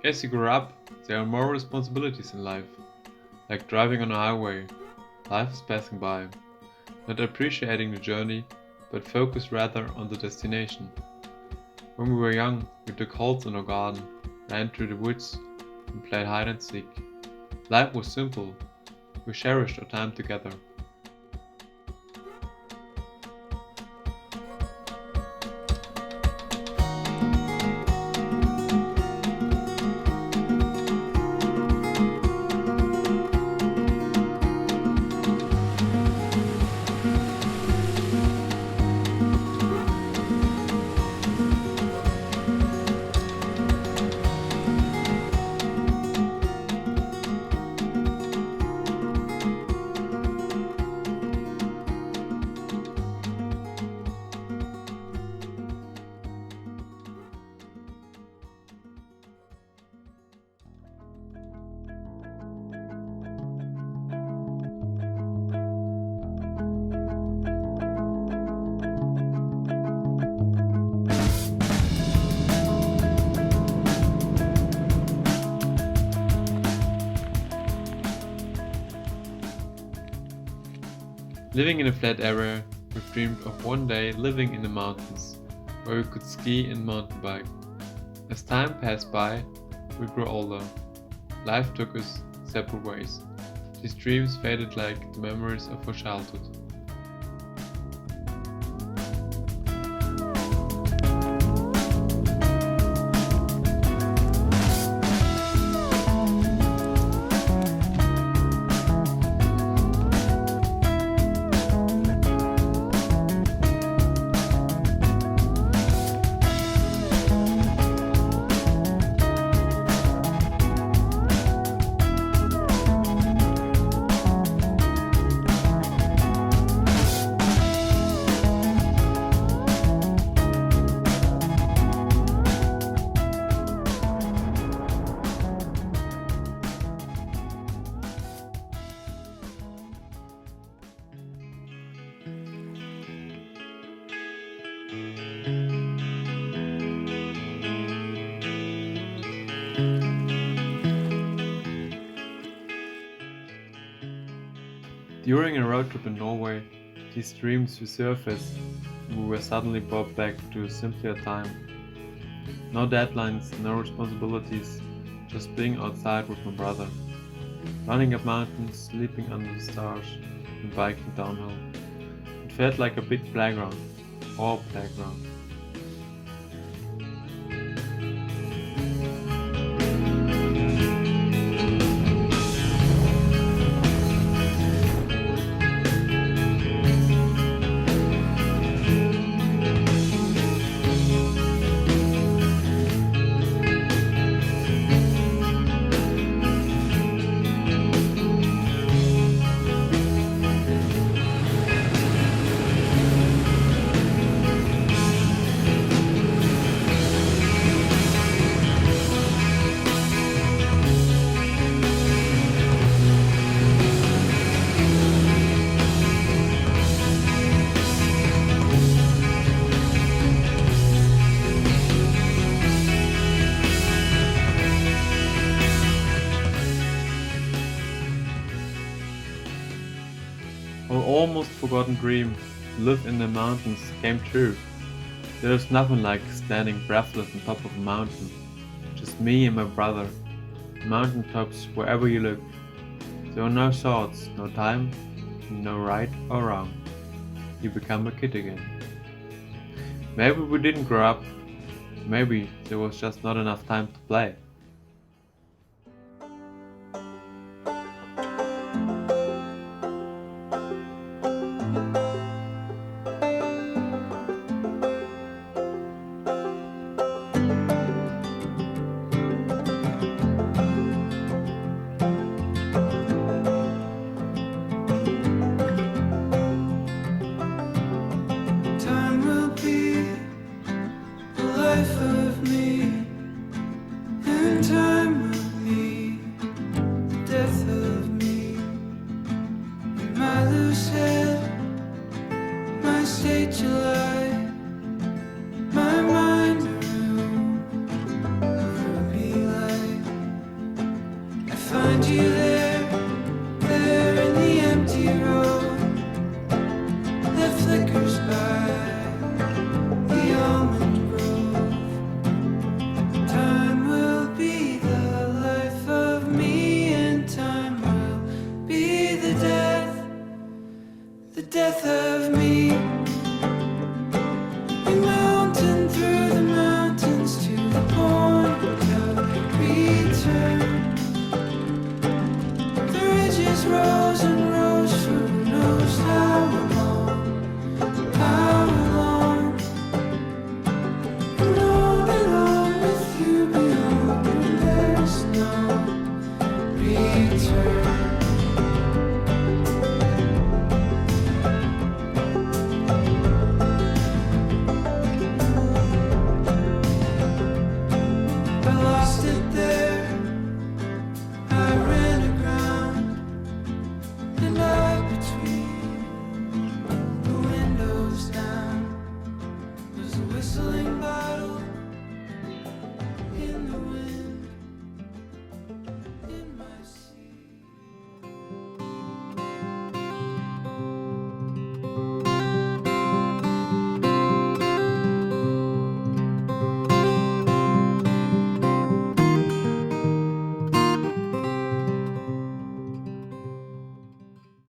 As you grow up, there are more responsibilities in life, like driving on a highway. Life is passing by, not appreciating the journey, but focused rather on the destination. When we were young, we dug holes in our garden, ran through the woods, and played hide and seek. Life was simple. We cherished our time together. Living in a flat area, we dreamed of one day living in the mountains, where we could ski and mountain bike. As time passed by, we grew older. Life took us separate ways. These dreams faded like the memories of our childhood. During a road trip in Norway, these dreams resurfaced and we were suddenly brought back to a simpler time. No deadlines, no responsibilities, just being outside with my brother. Running up mountains, sleeping under the stars, and biking downhill. It felt like a big playground, our playground. Our almost forgotten dream to live in the mountains came true. There is nothing like standing breathless on top of a mountain. Just me and my brother. Mountaintops wherever you look. There are no thoughts, no time, no right or wrong. You become a kid again. Maybe we didn't grow up. Maybe there was just not enough time to play. Time will be the life of me. whistling by